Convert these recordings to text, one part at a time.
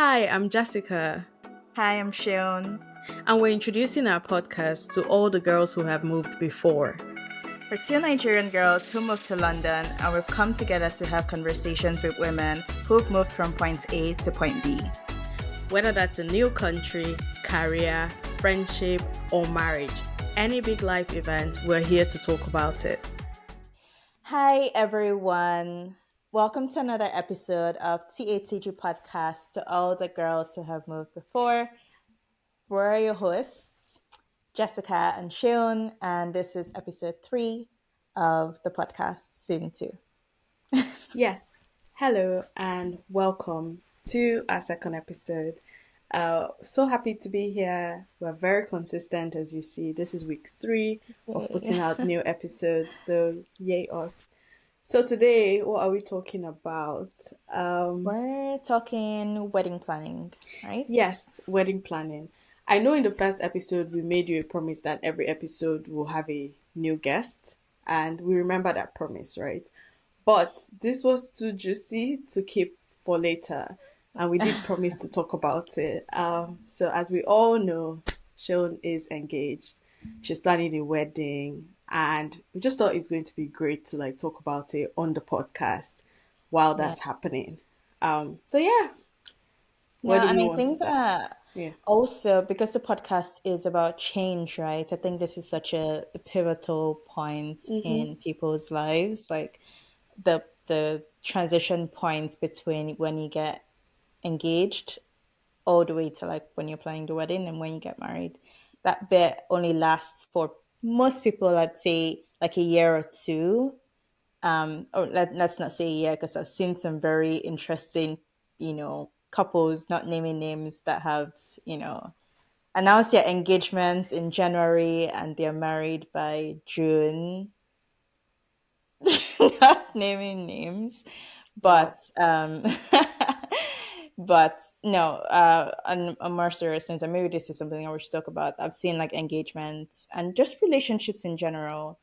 Hi, I'm Jessica, Hi, I'm Seun. and we're introducing our podcast to all the girls who have moved before. We're two Nigerian girls who moved to London, and we've come together to have conversations with women who've moved from point A to point B. Whether that's a new country, career, friendship, or marriage, any big life event, we're here to talk about it. Hi, everyone. Welcome to another episode of TATG Podcast to all the girls who have moved before. We're your hosts, Jessica and Seun, and this is episode 3 of the podcast, season 2. Yes, hello and welcome to our second episode. So happy to be here. We're very consistent, as you see. This is week 3 of putting out new episodes, so yay us. So today, what are we talking about? We're talking wedding planning, right? Yes, wedding planning. I know in the first episode we made you a promise that every episode will have a new guest, and we remember that promise, right? But this was too juicy to keep for later, and we did promise to talk about it. So as we all know, Seun is engaged. She's planning a wedding, and we just thought it's going to be great to talk about it on the podcast while that's happening. So yeah, where Yeah, do and we I want to think start? that Yeah. also because the podcast is about change, right? I think this is such a pivotal point in people's lives, like the transition points between when you get engaged all the way to like when you're planning the wedding and when you get married. That bit only lasts for most people, I'd say like a year or two. Let's not say a year because I've seen some very interesting, couples, not naming names, that have, announced their engagements in January and they're married by June. Not naming names, Wow. but but no, on a more serious sense, and maybe this is something I should talk about. I've seen like engagements and just relationships in general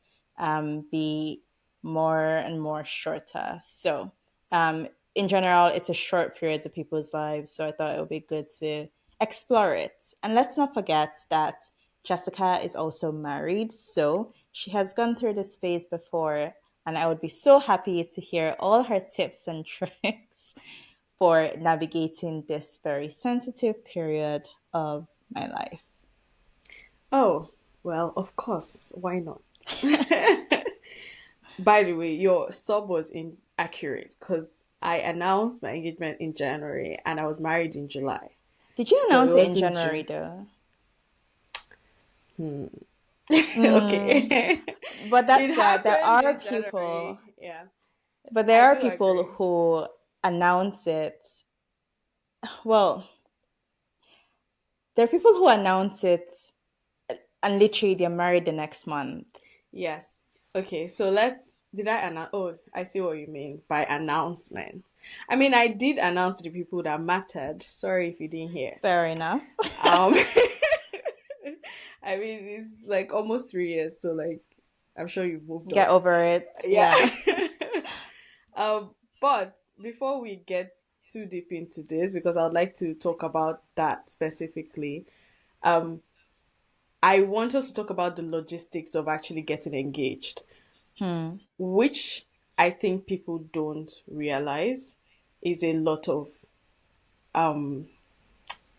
be more and more shorter. So in general, it's a short period of people's lives. So I thought it would be good to explore it. And let's not forget that Jessica is also married, so she has gone through this phase before, and I would be so happy to hear all her tips and tricks for navigating this very sensitive period of my life. Oh, well, of course. Why not? By the way, your sub was inaccurate because I announced my engagement in January and I was married in July. Did you So it announce it in wasn't January June. though? Okay. But It that's there happened are in people, January. Yeah, but there I are do people agree. who announce it. Well, there are people who announce it and literally they're married the next month. Yes. Okay, so let's. Did I announce? Oh, I see what you mean by announcement. I mean, I did announce to the people that mattered. Sorry if you didn't hear. Fair enough. Um, I mean, it's like almost 3 years, so I'm sure you've moved Get on. over it. Yeah. Yeah. But before we get too deep into this, because I would like to talk about that specifically, um, I want us to talk about the logistics of actually getting engaged, Hmm. which I think people don't realize is a lot of um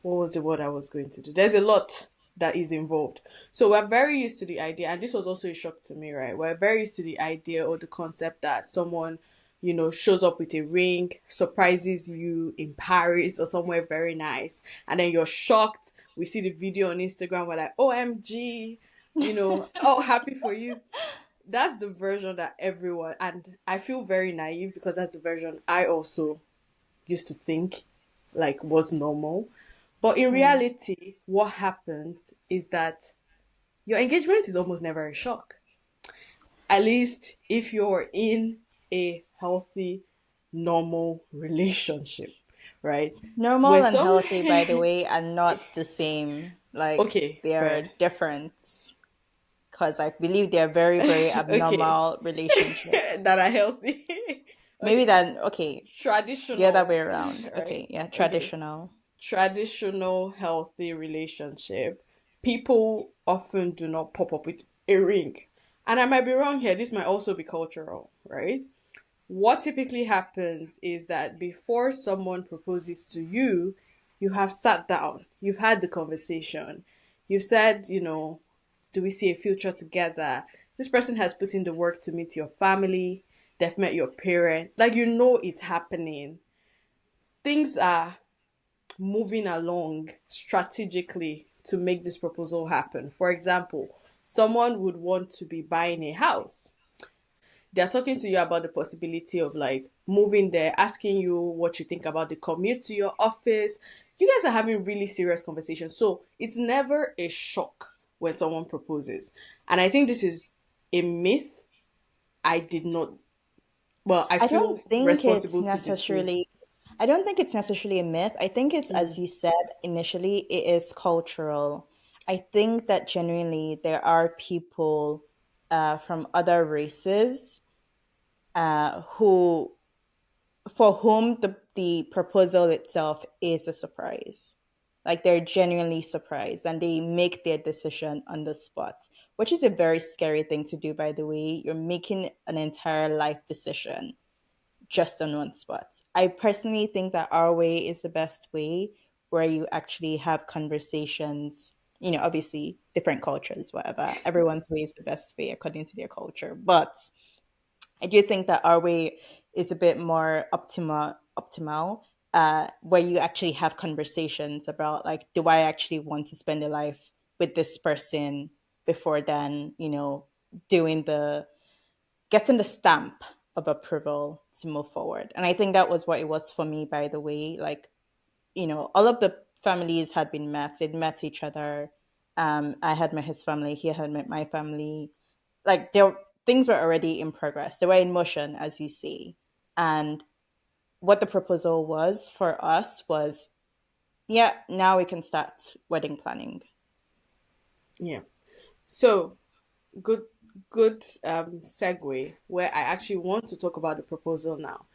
what was the word I was going to do? There's a lot that is involved. So we're very used to the idea, and this was also a shock to me, right? We're very used to the idea or the concept that someone, shows up with a ring, surprises you in Paris or somewhere very nice, and then you're shocked. We see the video on Instagram, we're like, OMG, oh, happy for you. That's the version that everyone, and I feel very naive because that's the version I also used to think was normal. But in Hmm. reality, what happens is that your engagement is almost never a shock. At least if you're in a healthy, normal relationship, right? When Normal and some healthy, by the way, are not the same. Like okay, they are fair. different because I believe they are very, very Okay. abnormal relationships. That are healthy. Maybe Okay. that, okay, the other Traditional, way around. right? Okay, yeah, Okay. traditional. traditional healthy relationship, people often do not pop up with a ring. And I might be wrong here, this might also be cultural, right? What typically happens is that before someone proposes to you, you have sat down, you've had the conversation, you've said, do we see a future together? This person has put in the work to meet your family, they've met your parent, like it's happening. Things are moving along strategically to make this proposal happen. For example, someone would want to be buying a house. They're talking to you about the possibility of like moving there, asking you what you think about the commute to your office. You guys are having really serious conversations. So it's never a shock when someone proposes. And I think this is a myth I did not, well, I I don't feel think it's responsible to dismiss. necessarily I don't think it's necessarily a myth. I think it's, as you said initially, it is cultural. I think that genuinely there are people from other races who for whom the proposal itself is a surprise. Like they're genuinely surprised and they make their decision on the spot, which is a very scary thing to do, by the way. You're making an entire life decision just on one spot. I personally think that our way is the best way, where you actually have conversations. Obviously, different cultures, whatever. Everyone's way is the best way according to their culture. But I do think that our way is a bit more optimal, where you actually have conversations about, like, do I actually want to spend a life with this person before then, doing the getting the stamp of approval to move forward. And I think that was what it was for me, by the way. Like, all of the families had been met, they'd met each other. I had met his family, he had met my family. Like, things were already in progress, they were in motion, as you say. And what the proposal was for us was, yeah, now we can start wedding planning. Yeah. So good good segue where I actually want to talk about the proposal now.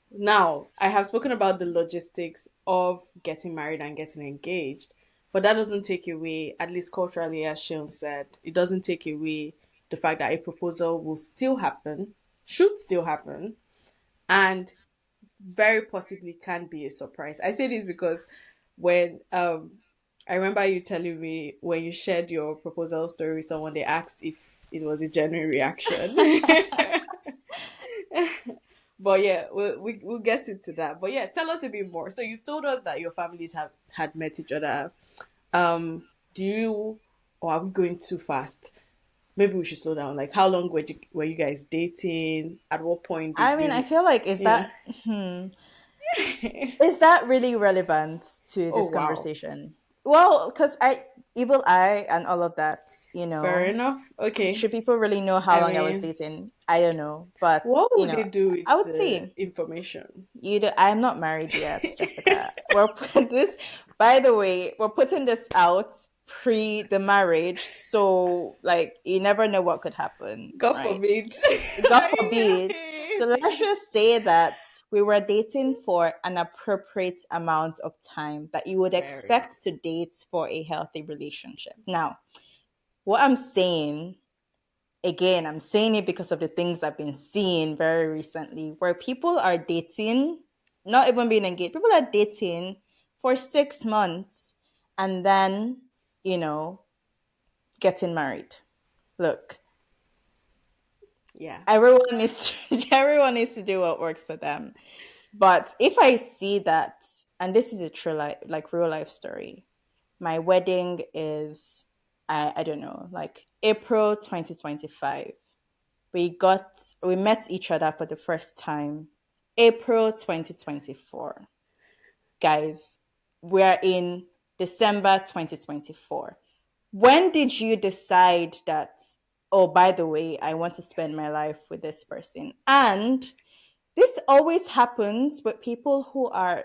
Now, I have spoken about the logistics of getting married and getting engaged, but that doesn't take away, at least culturally, as Sean said, it doesn't take away the fact that a proposal will still happen, should still happen, and very possibly can be a surprise. I say this because when I remember you telling me when you shared your proposal story with someone, they asked if it was a genuine reaction. But yeah, we'll get into that. But yeah, tell us a bit more. So you've told us that your families have had met each other. Do you, or are we going too fast? Maybe we should slow down. Like, how long were you guys dating? At what point I did mean, I you? feel like, is Yeah. that is that really relevant to Oh this wow. conversation? Well, because evil eye and all of that, Fair enough. Okay. should people really know how I long I was mean, dating? I don't know, but what would they do with I would the say information? I'm not married yet, Jessica. We're putting this, by the way, we're putting this out pre the marriage, so like you never know what could happen, God right? forbid. God forbid. So let's just say that we were dating for an appropriate amount of time that you would Fair enough. expect to date for a healthy relationship. Now, what I'm saying, again, I'm saying it because of the things I've been seeing very recently, where people are dating, not even being engaged, people are dating for 6 months and then, you know, getting married. Look, Yeah. everyone needs to do what works for them. But if I see that, and this is a true life, like real life story, my wedding is, I don't know, like April 2025. We met each other for the first time April 2024. Guys, we're in December 2024. When did you decide that, oh, by the way, I want to spend my life with this person? And this always happens with people who are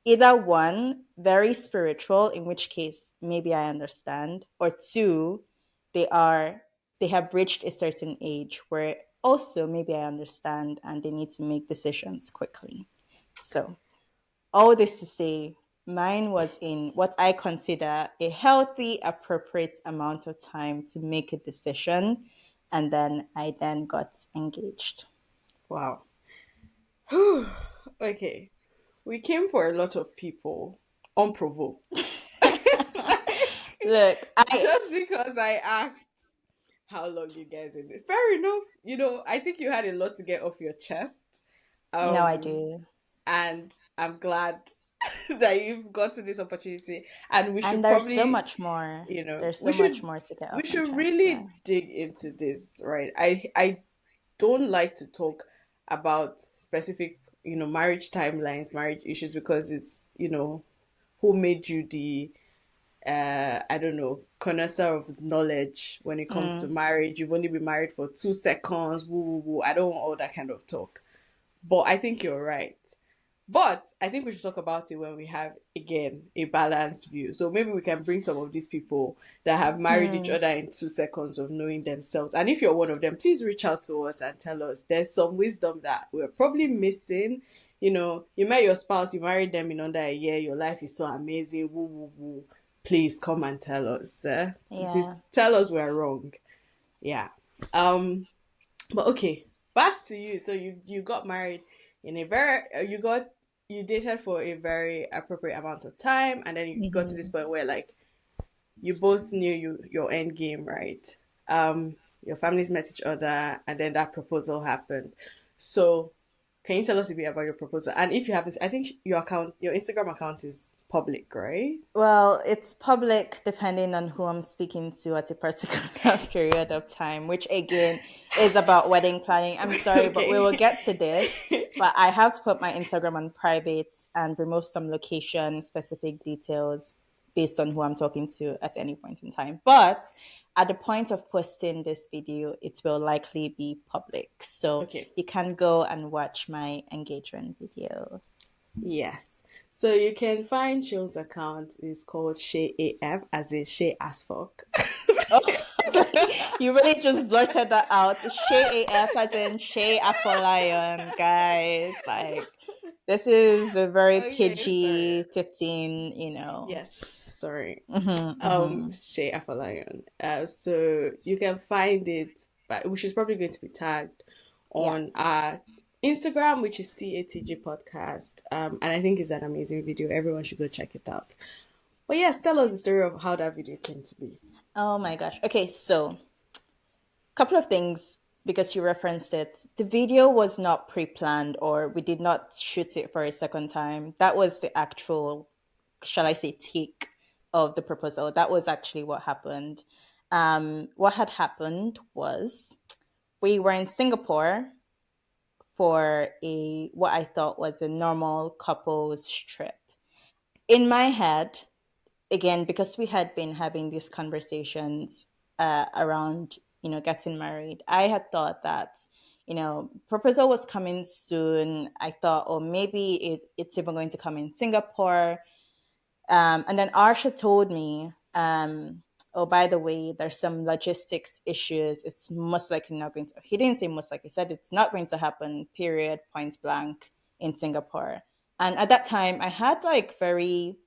either one, very spiritual, in which case maybe I understand, or two, they are they have reached a certain age where also maybe I understand and they need to make decisions quickly. So all this to say, Mine was in what I consider a healthy, appropriate amount of time to make a decision. And then I then got engaged. Wow. Okay. We came for a lot of people unprovoked. Look, Just because I asked how long you guys in it. Fair enough. I think you had a lot to get off your chest. now I Um, do. and I'm glad that you've got to this opportunity. And we And should there's so probably, much more. There's we so much should more to get we off my should chest. Yeah. really dig into this, right? I don't like to talk about specific, marriage timelines, marriage issues because it's, who made you the I don't know, connoisseur of knowledge when it comes to Mm, marriage. You've only been married for 2 seconds. Woo, woo, woo. I don't want all that kind of talk. But I think you're right. But I think we should talk about it when we have, again, a balanced view. So maybe we can bring some of these people that have married each mm, other in 2 seconds of knowing themselves. And if you're one of them, please reach out to us and tell us there's some wisdom that we're probably missing. You met your spouse, you married them in under a year, your life is so amazing. Woo, woo, woo. Please come and tell us. yeah. Tell us we're wrong. Yeah. Um, but okay, back to you. So you got married in a very you dated for a very appropriate amount of time, and then you got to this Hmm. point where like you both knew your end game, right? Your families met each other, and then that proposal happened. So can you tell us a bit about your proposal? And if you haven't, I think your Instagram account is public, right? Well, it's public depending on who I'm speaking to at a particular period of time, which again is about wedding planning. I'm sorry, but we will Okay. get to this. But I have to put my Instagram on private and remove some location specific details based on who I'm talking to at any point in time. But at the point of posting this video, it will likely be public. So Okay. you can go and watch my engagement video. Yes. So you can find Sean's account is called Shay AF, as in Shay as fuck. Oh, you really just blurted that out. Shay AF as in Shay Afolayan, guys. Like, this is a very Okay, sorry. PG 15. Yes, sorry. Mm-hmm, mm-hmm. Shay Afalayan. So you can find it, but which is probably going to be tagged Yeah. on our Instagram, which is TATG Podcast. And I think it's an amazing video. Everyone should go check it out. But yes, tell us the story of how that video came to be. Oh my gosh. Okay, so couple of things because you referenced it. The video was not pre-planned or we did not shoot it for a second time. That was the actual, shall I say, take of the proposal. That was actually what happened. What had happened was we were in Singapore for a what I thought was a normal couples trip. In my head, again, because we had been having these conversations around, getting married, I had thought that, proposal was coming soon. I thought, oh, maybe it's even going to come in Singapore. And then Arsha told me, oh, by the way, there's some logistics issues. It's most likely not going to, he didn't say most likely, he said it's not going to happen, period, point blank, in Singapore. And at that time, I had like very,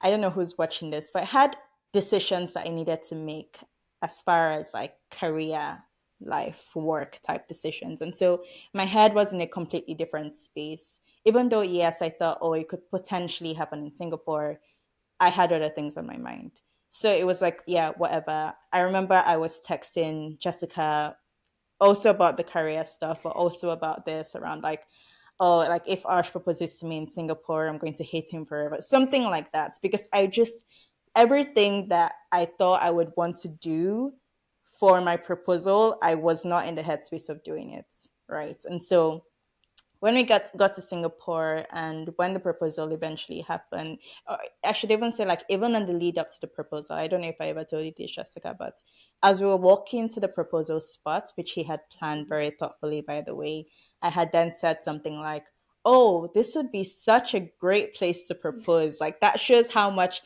I don't know who's watching this, but I had decisions that I needed to make as far as like career, life, work type decisions. And so my head was in a completely different space. Even though, yes, I thought, oh, it could potentially happen in Singapore, I had other things on my mind. So it was like, yeah, whatever. I remember I was texting Jessica also about the career stuff, but also about this around like, oh, like if Arsh proposes to me in Singapore, I'm going to hate him forever. Something like that. Because I just, everything that I thought I would want to do for my proposal, I was not in the headspace of doing it. Right. And so when we got to Singapore and when the proposal eventually happened, I should even say like even on the lead up to the proposal, I don't know if I ever told you this, Jessica, but as we were walking to the proposal spot, which he had planned very thoughtfully, by the way, I had then said something like, "Oh, this would be such a great place to propose." Like that shows how much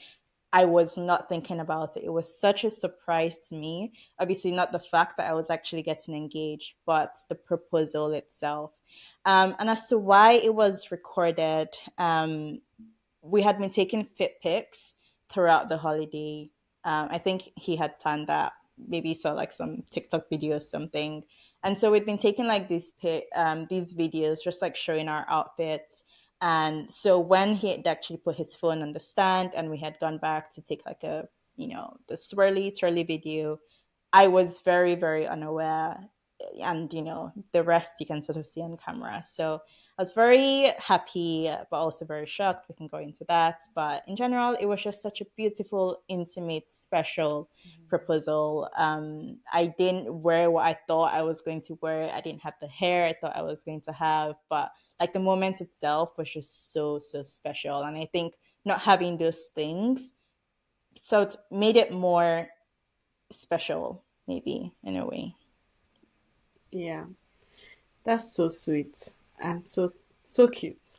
I was not thinking about it. It was such a surprise to me. Obviously, not the fact that I was actually getting engaged, but the proposal itself. And as to why it was recorded, we had been taking fit pics throughout the holiday. I think he had planned that. Maybe saw like some TikTok video or something, and so we'd been taking like these videos, just like showing our outfits. And so when he had actually put his phone on the stand, and we had gone back to take like a the swirly twirly video, I was very, very unaware. And, the rest you can sort of see on camera. So I was very happy, but also very shocked. We can go into that. But in general, it was just such a beautiful, intimate, special proposal. I didn't wear what I thought I was going to wear. I didn't have the hair I thought I was going to have. But like the moment itself was just so, so special. And I think not having those things, so it made it more special, maybe in a way. Yeah, that's so sweet and so cute.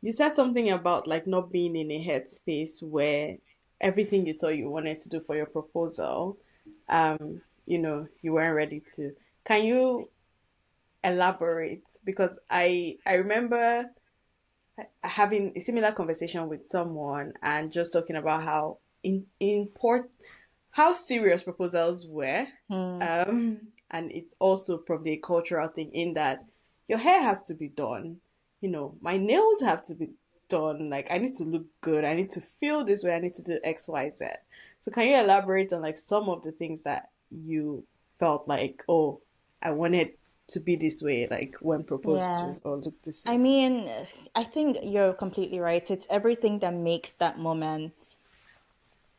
You said something about like not being in a headspace where everything you thought you wanted to do for your proposal, you weren't ready to. Can you elaborate? Because I remember having a similar conversation with someone and just talking about how how serious proposals were. Hmm. And it's also probably a cultural thing in that your hair has to be done. My nails have to be done. Like I need to look good. I need to feel this way. I need to do X, Y, Z. So can you elaborate on like some of the things that you felt like, oh, I wanted to be this way, like when proposed Yeah. to, or look this I way? mean, I think you're completely right. It's everything that makes that moment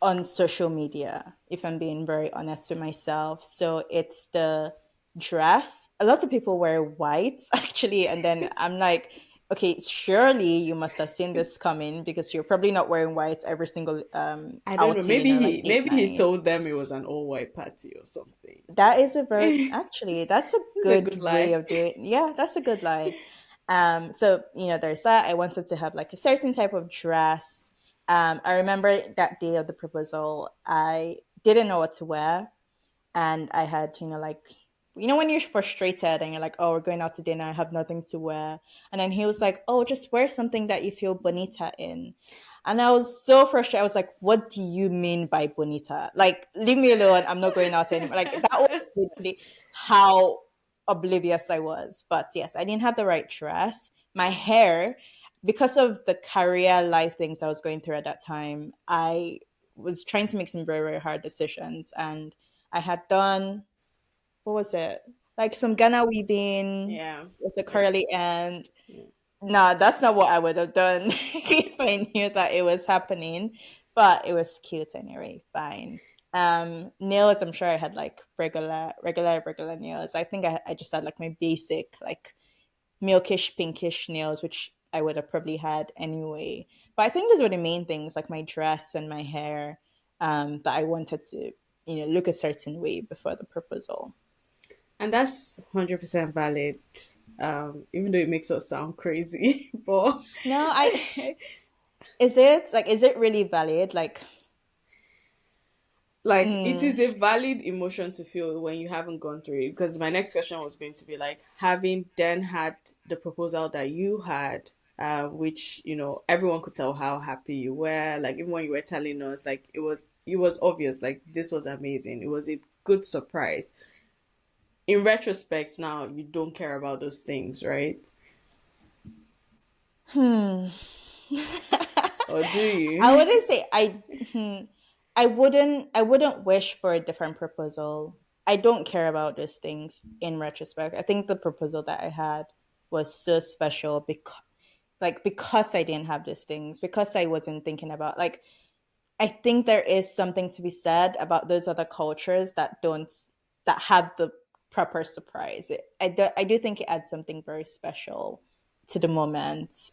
on social media, if I'm being very honest with myself. So it's the dress. A lot of people wear white, actually. And then I'm like, okay, surely you must have seen this coming because you're probably not wearing white every single I don't know. outing or like date Maybe he night. told them it was an all white party or something. That is a very actually that's a It's a good good way lie. of doing. Yeah, that's a good lie. So there's that. I wanted to have like a certain type of dress. I remember that day of the proposal, I didn't know what to wear, and I had, like, when you're frustrated and you're like, oh, we're going out to dinner, I have nothing to wear. And then he was like, oh, just wear something that you feel bonita in. And I was so frustrated. I was like, what do you mean by bonita? Like, leave me alone. I'm not going out anymore. Like, that was literally how oblivious I was. But yes, I didn't have the right dress. My hair, because of the career life things I was going through at that time, I was trying to make some very, very hard decisions. And I had done, what was it? Like some Ghana weaving Yeah. with the Yes. curly end. Yeah. Nah, that's not what I would have done if I knew that it was happening. But it was cute anyway. Fine. Nails, I'm sure I had like regular nails. I think I just had like my basic like milkish pinkish nails, which I would have probably had anyway. But I think those were the main things, like my dress and my hair, that I wanted to, look a certain way before the proposal. And that's 100% valid. Even though it makes us sound crazy, but No, is it really valid? Like, like it mm, is a valid emotion to feel when you haven't gone through it. Because my next question was going to be like, having then had the proposal that you had, which everyone could tell how happy you were. Like even when you were telling us, like it was obvious, like this was amazing. It was a good surprise. In retrospect, now you don't care about those things, right? hmm. Or do I you? wouldn't say I wouldn't wish for a different proposal. I don't care about those things in retrospect. I think the proposal that I had was so special because I didn't have these things, because I wasn't thinking about, like, I think there is something to be said about those other cultures that have the proper surprise. I do think it adds something very special to the moment.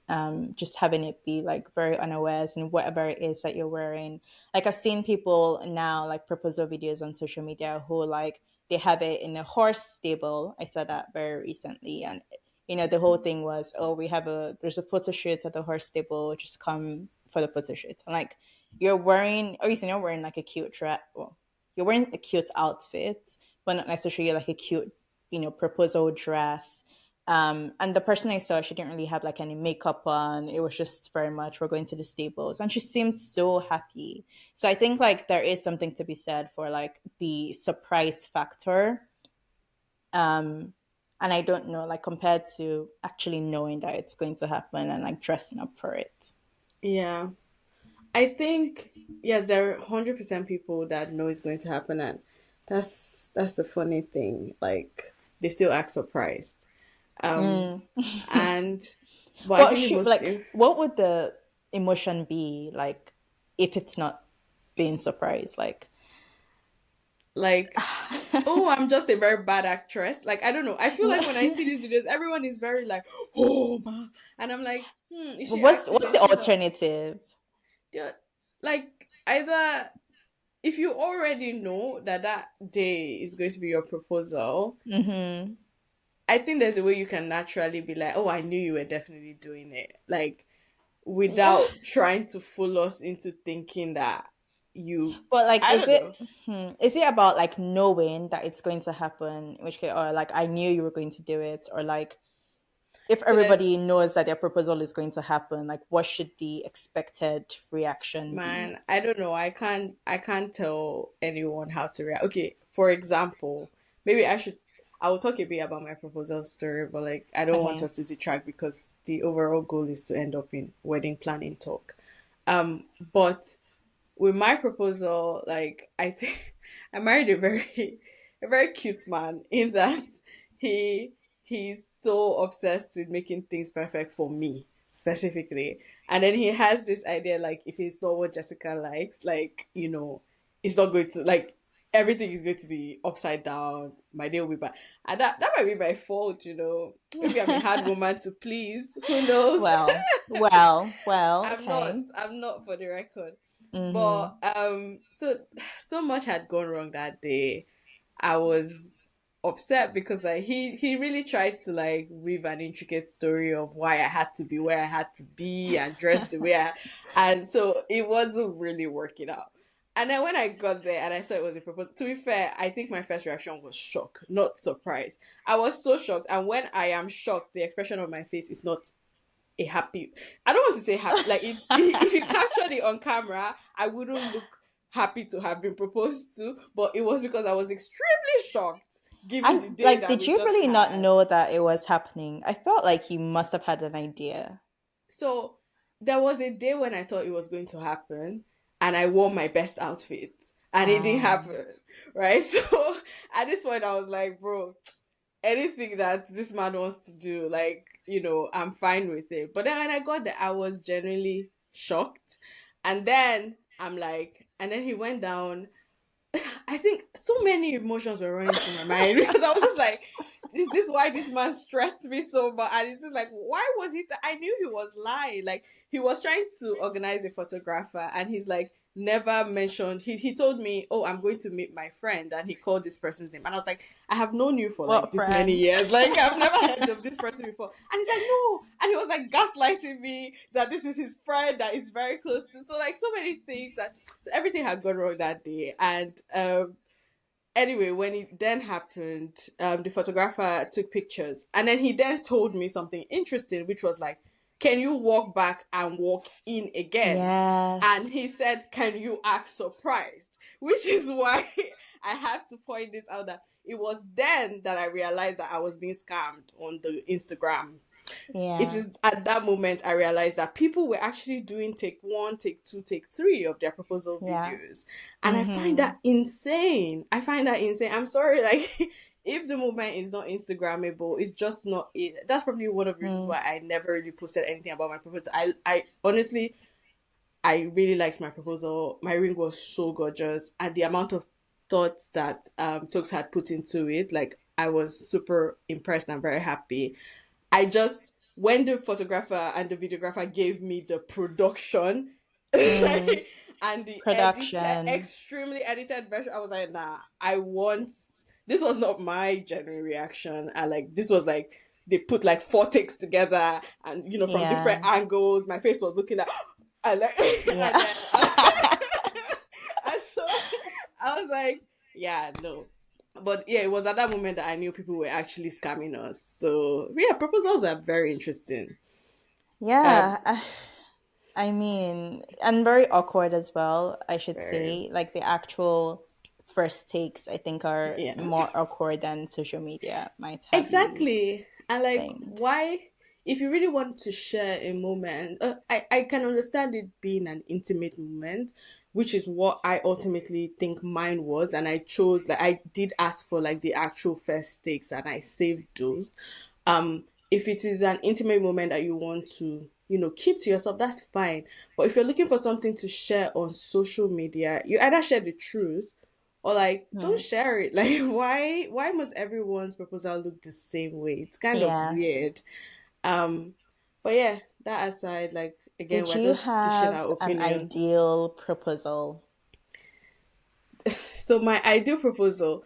Just having it be like very unawares and whatever it is that you're wearing. Like I've seen people now like proposal videos on social media who like they have it in a horse stable. I saw that very recently, and the whole thing was, oh, there's a photo shoot at the horse stable, just come for the photo shoot. And like you're wearing, obviously you're wearing like a cute dress, well, you're wearing a cute outfit, but not necessarily like a cute, proposal dress. And the person I saw, she didn't really have like any makeup on. It was just very much, we're going to the stables. And she seemed so happy. So I think like there is something to be said for like the surprise factor. And I don't know, like compared to actually knowing that it's going to happen and like dressing up for it. Yeah. I think yes, there are 100% people that know it's going to happen, and that's the funny thing. Like they still act surprised. Um, Mm. and but I What think the should most like what would the emotion be like if it's not being surprised? Like like, oh, I'm just a very bad actress. Like I don't know. I feel like when I see these videos, everyone is very like, oh ma, and I'm like, is she acting? what's Is the she not? alternative? Yeah, like either if you already know that that day is going to be your proposal, Mm-hmm. I think there's a way you can naturally be like, oh, I knew you were definitely doing it. Like, Yeah. without trying to fool us into thinking that you, But like, I don't know. is it about like knowing that it's going to happen? In which case, or like, I knew you were going to do it, or like, if So everybody there's, knows that their proposal is going to happen, like, what should the expected reaction be? man, I don't know. I can't tell anyone how to react. Okay, for example, maybe I will talk a bit about my proposal story, but like, I don't want Okay. us to detract because the overall goal is to end up in wedding planning talk. But with my proposal, like I think I married a very cute man in that he he's so obsessed with making things perfect for me specifically. And then he has this idea like if it's not what Jessica likes, like, it's not going to like everything is going to be upside down. My day will be bad. And that might be my fault. Maybe I'm a hard woman to please. Who knows? Well. I'm not. Okay. I'm not for the record. Mm-hmm. But so much had gone wrong that day. I was upset because like he really tried to like weave an intricate story of why I had to be where I had to be and dress the way and so it wasn't really working out. And then when I got there and I saw it was a proposal, to be fair, I think my first reaction was shock, not surprise. I was so shocked, and when I am shocked, the expression on my face is not a happy. I don't want to say happy. Like it's if you captured it on camera, I wouldn't look happy to have been proposed to. But it was because I was extremely shocked, given the And day like, that did we you just really not had. know that it was happening? I felt like you must have had an idea. So there was a day when I thought it was going to happen, and I wore my best outfit, and it didn't Um, happen. Right. So at this point, I was like, bro, anything that this man wants to do, like, I'm fine with it. But then when I got there, I was genuinely shocked. And then I'm like, and then he went down. I think so many emotions were running through my mind because I was just like, is this why this man stressed me so much? And it's just like, why was he? I knew he was lying. Like, he was trying to organize a photographer, and he's like, never mentioned. He told me, oh, I'm going to meet my friend, and he called this person's name. And I was like, I have known you for like what this many friend? years. Like, I've never heard of this person before. And he's like, no. And he was like gaslighting me that this is his friend that is very close to. So, like, so many things. So everything had gone wrong that day. And anyway, when it then happened, the photographer took pictures, and then he then told me something interesting, which was like, "Can you walk back and walk in again?" Yes. And he said, "Can you act surprised?" Which is why I had to point this out that it was then that I realized that I was being scammed on the Instagram. It Yeah. is at that moment I realized that people were actually doing take one, take two, take three of their proposal Yeah. videos. And I find Mm-hmm. that insane. I find that insane. I'm sorry, like, if the movement is not Instagrammable, it's just not it. That's probably one of the reasons Mm. why I never really posted anything about my proposal. I honestly, I really liked my proposal. My ring was so gorgeous, and the amount of thoughts that Tokes had put into it, like, I was super impressed and very happy. I just when the photographer and the videographer gave me the production Mm. like, and the edited, Production. extremely edited version, I was like, nah, I want. This was not my genuine reaction. I like this was like they put like four takes together, and from different Yeah. angles. My face was looking like, I like, and Yeah. then and so I was like, yeah, no. But yeah, it was at that moment that I knew people were actually scamming us. So yeah, proposals are very interesting. Um, Yeah, I mean, and very awkward as well, I should very, say. Like the actual first takes, I think, are yeah. more awkward than social media might have you Exactly. And like, think. why, if you really want to share a moment, I can understand it being an intimate moment, which is what I ultimately think mine was. And I chose, like, I did ask for like the actual first takes and I saved those. If it is an intimate moment that you want to, keep to yourself, that's fine. But if you're looking for something to share on social media, you either share the truth or like don't Hmm. share it. Like why must everyone's proposal look the same way? It's kind of Yes. weird. um but yeah, that aside, like again, Did we're you just dishing have our an opinions. ideal proposal? So my ideal proposal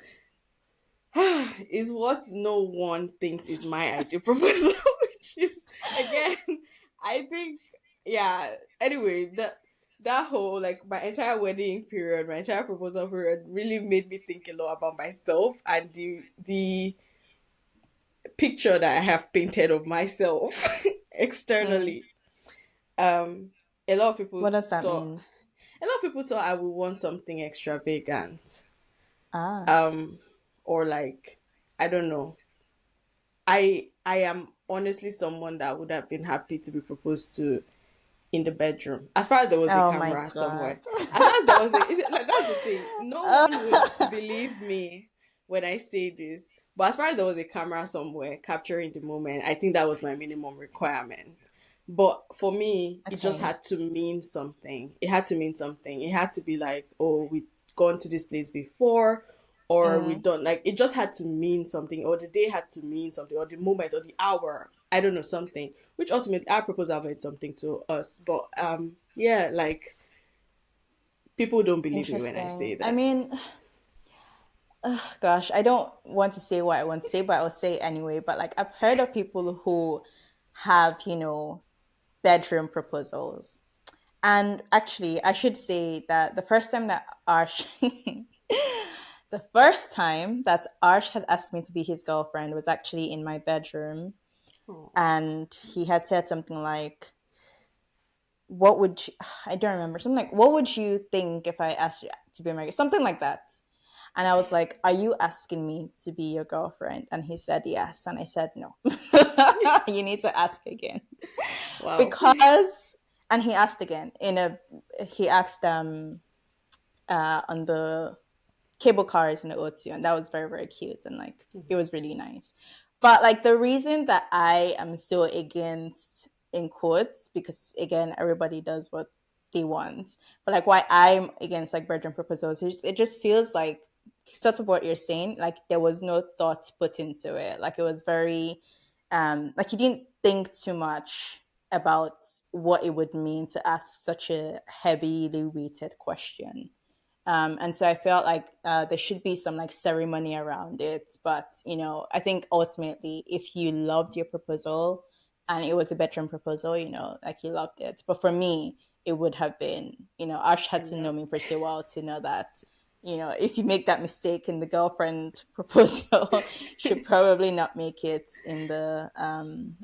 is what no one thinks is my ideal proposal, which is again, I think, yeah. Anyway, that whole, like, my entire wedding period, my entire proposal period really made me think a lot about myself and the picture that I have painted of myself Mm. externally. Um, a lot of people What does that thought mean? a lot of people thought I would want something extravagant. Ah. Um, or like, I don't know. I am honestly someone that would have been happy to be proposed to in the bedroom, as far as there was a Oh my camera somewhere. God. As far as there was like, that's the thing. No one would Oh. believe me when I say this. But as far as there was a camera somewhere capturing the moment, I think that was my minimum requirement. But for me, it just Okay. had to mean something. It had to mean something. It had to be like, oh, we've gone to this place before, or we Mm. don't, like, it just had to mean something, or the day had to mean something, or the moment, or the hour. I don't know, something. Which ultimately our proposal meant something to us. But yeah, like, people don't believe me when I Interesting. say I that. mean, gosh, I don't want to say what I want to say, but I'll say it anyway. But like, I've heard of people who have, bedroom proposals. And actually, I should say that the first time that Arsh had asked me to be his girlfriend was actually in my bedroom. Oh, And he had said something like, what would you, I don't remember, something like, what would you think if I asked you to be my, something like that. And I was like, are you asking me to be your girlfriend? And he said yes. And I said no. You need to ask again. wow. Because, and he asked again he asked on the cable cars in the O2, and that was very, very cute, and like it was really nice. But like the reason that I am so against, in quotes, because again everybody does what they want, but like why I'm against like bedroom proposals, it just feels like sort of what you're saying, like there was no thought put into it, like it was very like you didn't think too much about what it would mean to ask such a heavily weighted question. And so I felt like there should be some like ceremony around it. But, I think ultimately, if you loved your proposal and it was a bedroom proposal, like you loved it. But for me, it would have been, Ash had to know No. me pretty well to know that, if you make that mistake in the girlfriend proposal, you should probably not make it in the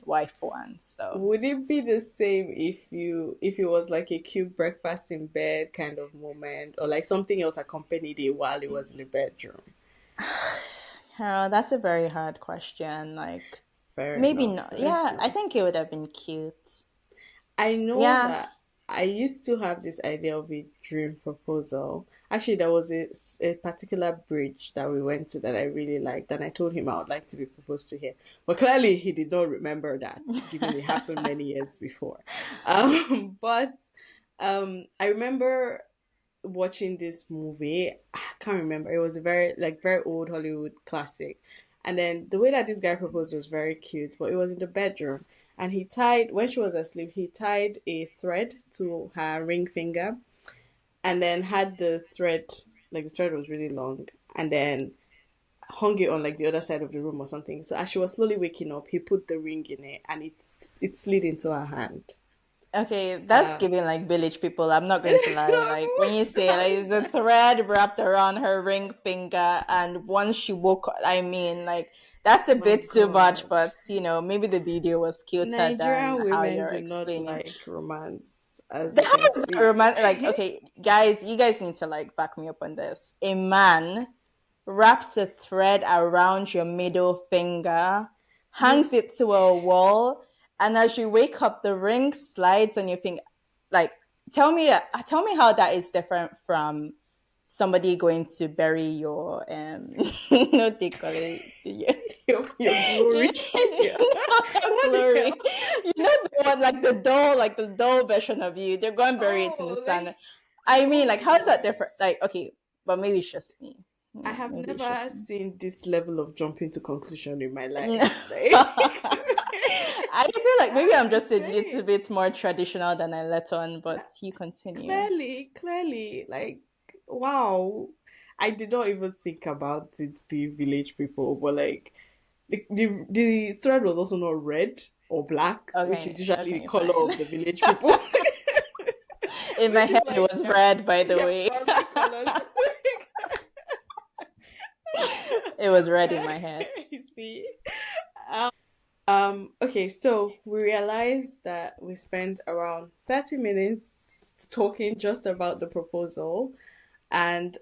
wife one. So, Would it be the same if it was like a cute breakfast in bed kind of moment, or like something else accompanied it while it was in the bedroom? that's a very hard question. Like, Fair maybe enough. not. Let's Yeah, I see. think it would have been cute. I know Yeah. that I used to have this idea of a dream proposal. Actually, there was a particular bridge that we went to that I really liked, and I told him I would like to be proposed to here. But clearly, he did not remember that, given it happened many years before. But I remember watching this movie. I can't remember. It was a very old Hollywood classic. And then the way that this guy proposed was very cute, but it was in the bedroom. And he tied, when she was asleep, he tied a thread to her ring finger and then had the thread, like the thread was really long, and then hung it on like the other side of the room or something. So as she was slowly waking up, he put the ring in it and it slid into her hand. Okay, that's giving like village people. I'm not going to lie. No, Like when you say like it's a thread wrapped around her ring finger, and once she woke up, I mean, like that's a my bit too much. God. But maybe the video was cuter than Nigerian how women you're do not explaining. like romance, as you How can is that see. romantic? Like, okay, guys, you guys need to like back me up on this. A man wraps a thread around your middle finger, You, hangs it to a wall, and as you wake up, the ring slides on your finger. Like, tell me how that is different from somebody going to bury your what they call it, your glory. Yeah. not What the glory. hell? The one like the doll version of you. They're going to bury it in the Oh, sand. like, I oh mean, like, my how is that God. different? Like, okay, but maybe it's just me. I have Maybe it's never just me. seen this level of jumping to conclusion in my No. life. Like, I feel like maybe I'm I'm just a little insane. bit more traditional than I let on, but you continue. Clearly, like, wow. I did not even think about it being village people, but like, the thread was also not red or black, which is Okay, usually the okay, color fine. of the village people, In my which is head, it like was red, by the their way. primary colors. It was red in my head. You see? Okay, so we realized that we spent around 30 minutes talking just about the proposal. And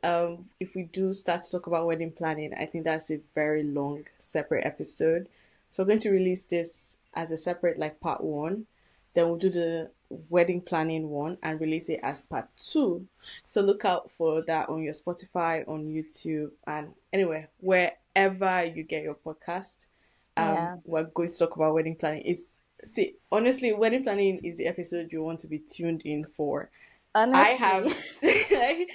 if we do start to talk about wedding planning, I think that's a very long, separate episode. So we're going to release this as a separate, like, part one. Then we'll do the wedding planning one and release it as part two. So look out for that on your Spotify, on YouTube, and anywhere, wherever you get your podcast. Yeah, We're going to talk about wedding planning. See, honestly, wedding planning is the episode you want to be tuned in for. I honestly. have like,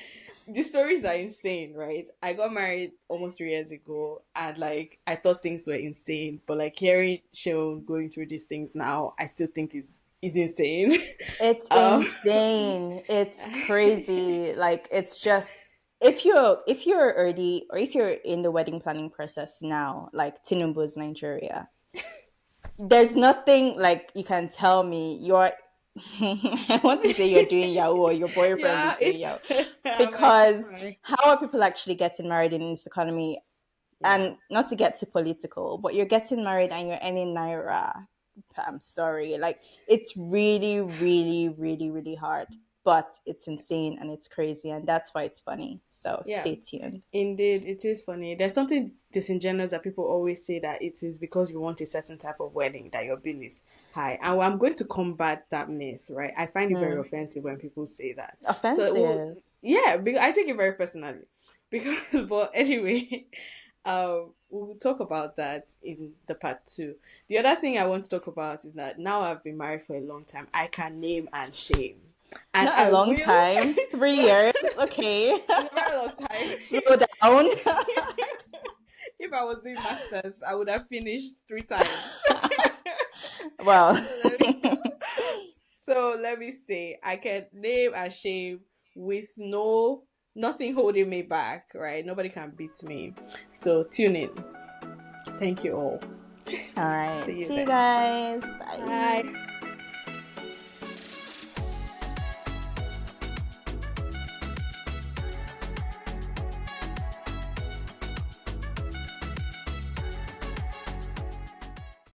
the stories are insane, right? I got married almost 3 years ago, and like I thought things were insane, but like hearing Seun going through these things now, I still think is insane. It's um, insane. It's crazy. Like it's just if you're already or if you're in the wedding planning process now, like Tinubu's Nigeria, there's nothing like you can tell me you're I want to say you're doing Yahoo or your boyfriend yeah, is doing it's Yahoo. I'm like, Because fine. how are people actually getting married in this economy? Yeah. And not to get too political, but you're getting married and you're earning naira. I'm sorry. Like it's really, really, really, really hard. But it's insane and it's crazy and that's why it's funny. So Yeah, stay tuned. indeed, it is funny. There's something disingenuous that people always say that it is because you want a certain type of wedding that your bill is high. And I'm going to combat that myth, right? I find it very Mm. offensive when people say that. So, well, Offensive. yeah, because I take it very personally. Because, but anyway, we'll talk about that in the part two. The other thing I want to talk about is that now I've been married for a long time, I can name and shame. And Not a I long will. time. 3 years. Okay. It's a very long time. Slow down. If I was doing masters, I would have finished 3 times. Well, so, let me, so let me say, I can name and shame with nothing holding me back. Right? Nobody can beat me. So tune in. Thank you all. all right. See you See you then. guys. Bye. Bye.